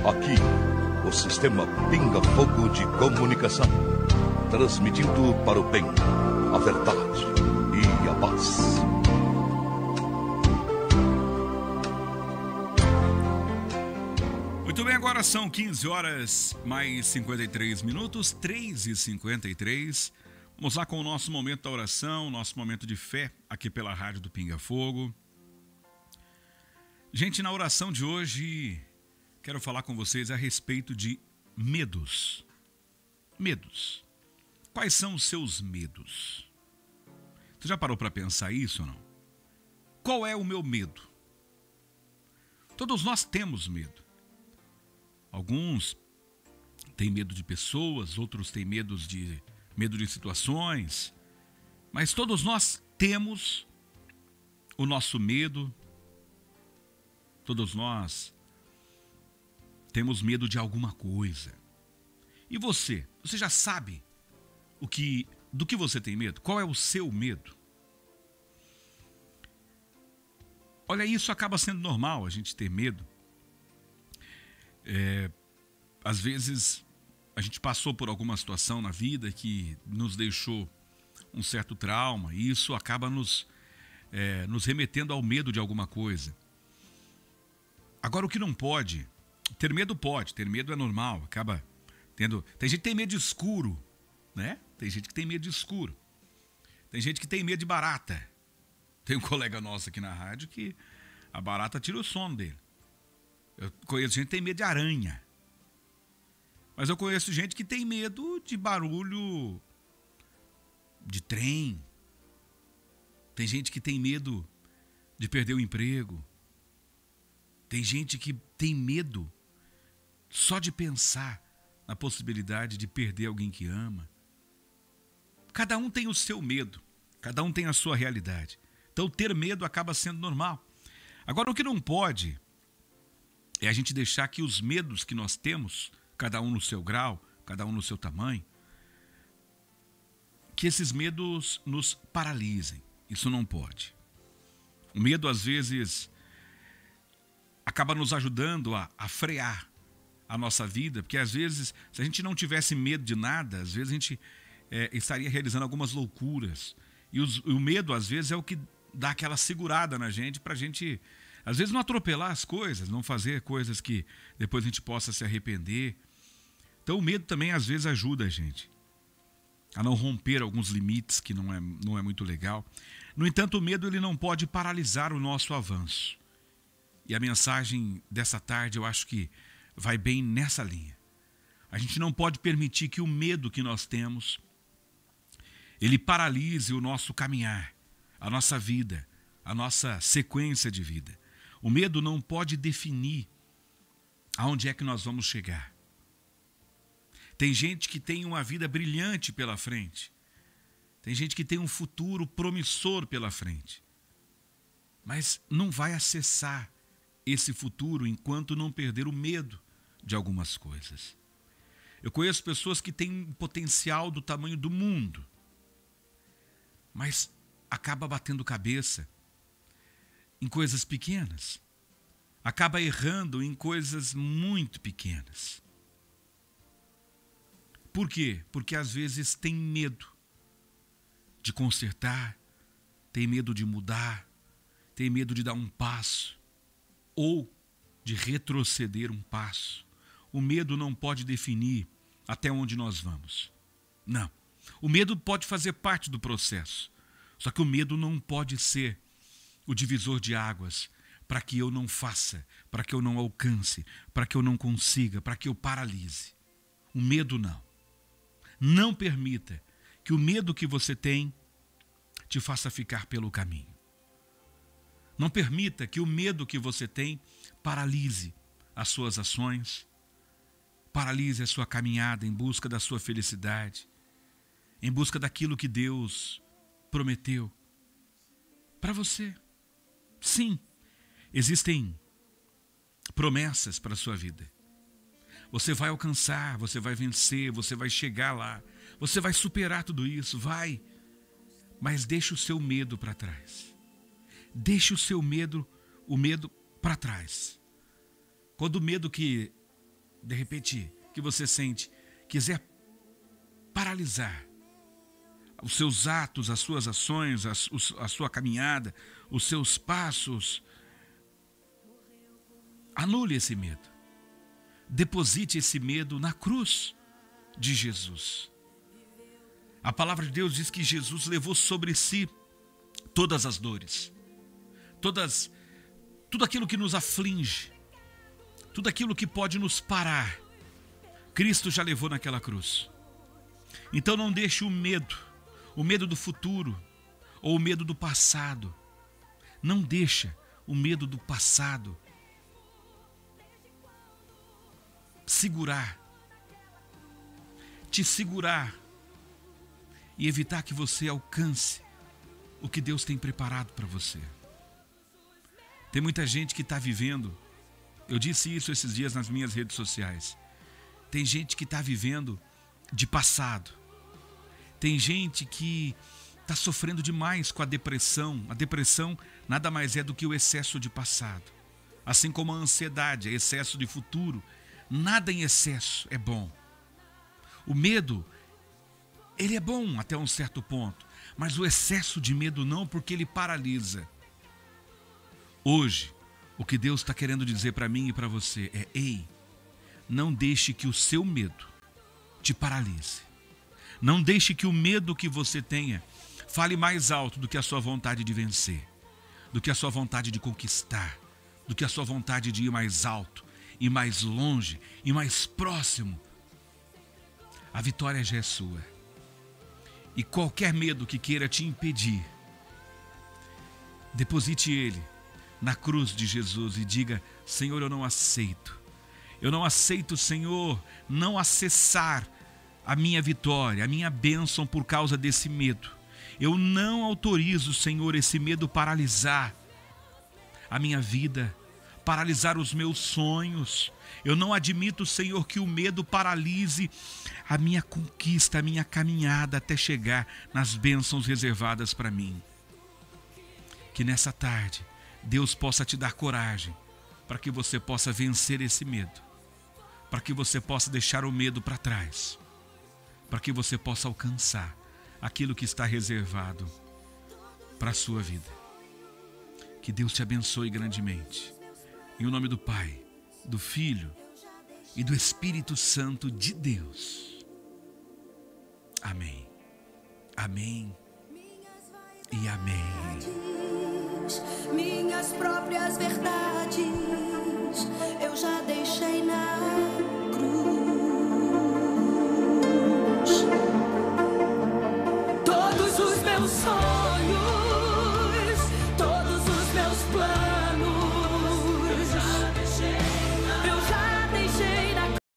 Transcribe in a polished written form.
Aqui, o sistema Pinga Fogo de Comunicação, transmitindo para o bem, a verdade e a paz. Muito bem, agora são 15 horas mais 53 minutos, 3h53. Vamos lá com o nosso momento da oração, nosso momento de fé aqui pela Rádio do Pinga Fogo. Gente, na oração de hoje, quero falar com vocês a respeito de medos. Medos. Quais são os seus medos? Você já parou para pensar isso ou não? Qual é o meu medo? Todos nós temos medo. Alguns têm medo de pessoas, outros têm medo de situações. Mas todos nós temos o nosso medo. Todos nós temos medo de alguma coisa. E você? Você já sabe do que você tem medo? Qual é o seu medo? Olha, isso acaba sendo normal, a gente ter medo. Às vezes a gente passou por alguma situação na vida que nos deixou um certo trauma, e isso acaba nos remetendo ao medo de alguma coisa. Agora, o que não pode, ter medo é normal, acaba tendo. Tem gente que tem medo de escuro, né? Tem gente que tem medo de escuro. Tem gente que tem medo de barata. Tem um colega nosso aqui na rádio que a barata tira o sono dele. Eu conheço gente que tem medo de aranha. Mas eu conheço gente que tem medo de barulho de trem. Tem gente que tem medo de perder o emprego. Tem gente que tem medo só de pensar na possibilidade de perder alguém que ama. Cada um tem o seu medo, cada um tem a sua realidade. Então ter medo acaba sendo normal. Agora, o que não pode é a gente deixar que os medos que nós temos, cada um no seu grau, cada um no seu tamanho, que esses medos nos paralisem. Isso não pode. O medo, às vezes, acaba nos ajudando a frear a nossa vida, porque às vezes, se a gente não tivesse medo de nada, às vezes a gente estaria realizando algumas loucuras. E o medo, às vezes, é o que dá aquela segurada na gente, pra gente, às vezes, não atropelar as coisas, não fazer coisas que depois a gente possa se arrepender. Então o medo também, às vezes, ajuda a gente a não romper alguns limites que não é muito legal. No entanto, o medo ele não pode paralisar o nosso avanço. E a mensagem dessa tarde eu acho que vai bem nessa linha. A gente não pode permitir que o medo que nós temos, ele paralise o nosso caminhar, a nossa vida, a nossa sequência de vida. O medo não pode definir aonde é que nós vamos chegar. Tem gente que tem uma vida brilhante pela frente. Tem gente que tem um futuro promissor pela frente. Mas não vai acessar esse futuro enquanto não perder o medo de algumas coisas. Eu conheço pessoas que têm um potencial do tamanho do mundo, mas acaba batendo cabeça em coisas pequenas. Acaba errando em coisas muito pequenas. Por quê? Porque às vezes tem medo de consertar, tem medo de mudar, tem medo de dar um passo ou de retroceder um passo. O medo não pode definir até onde nós vamos. Não. O medo pode fazer parte do processo. Só que o medo não pode ser o divisor de águas para que eu não faça, para que eu não alcance, para que eu não consiga, para que eu paralise. O medo não. Não permita que o medo que você tem te faça ficar pelo caminho. Não permita que o medo que você tem paralise as suas ações, paralise a sua caminhada em busca da sua felicidade, em busca daquilo que Deus prometeu para você. Sim, existem promessas para a sua vida. Você vai alcançar, você vai vencer, você vai chegar lá, você vai superar tudo isso, vai. Mas deixe o seu medo para trás. Deixe o medo para trás. Quando o medo que de repente, que você sente, quiser paralisar os seus atos, as suas ações, a sua caminhada, os seus passos, anule esse medo. Deposite esse medo na cruz de Jesus. A palavra de Deus diz que Jesus levou sobre si todas as dores, tudo aquilo que nos aflige, tudo aquilo que pode nos parar, Cristo já levou naquela cruz. Então não deixe o medo do futuro ou o medo do passado. Não deixa o medo do passado te segurar e evitar que você alcance o que Deus tem preparado para você. Tem muita gente que está vivendo, eu disse isso esses dias nas minhas redes sociais, tem gente que está vivendo de passado, tem gente que está sofrendo demais com a depressão. A depressão nada mais é do que o excesso de passado, assim como a ansiedade é excesso de futuro. Nada em excesso é bom. O medo, ele é bom até um certo ponto, mas o excesso de medo não, porque ele paralisa. Hoje, o que Deus está querendo dizer para mim e para você é: ei, não deixe que o seu medo te paralise. Não deixe que o medo que você tenha fale mais alto do que a sua vontade de vencer, do que a sua vontade de conquistar, do que a sua vontade de ir mais alto, e mais longe, e mais próximo. A vitória já é sua. E qualquer medo que queira te impedir, deposite ele na cruz de Jesus e diga: Senhor, eu não aceito. Eu não aceito, Senhor, não acessar a minha vitória, a minha bênção por causa desse medo. Eu não autorizo, Senhor, esse medo paralisar a minha vida, paralisar os meus sonhos. Eu não admito, Senhor, que o medo paralise a minha conquista, a minha caminhada até chegar nas bênçãos reservadas para mim. Que nessa tarde Deus possa te dar coragem para que você possa vencer esse medo, para que você possa deixar o medo para trás, para que você possa alcançar aquilo que está reservado para a sua vida. Que Deus te abençoe grandemente. Em nome do Pai, do Filho e do Espírito Santo de Deus. Amém. Amém e amém. Minhas próprias verdades eu já deixei na cruz. Todos os meus sonhos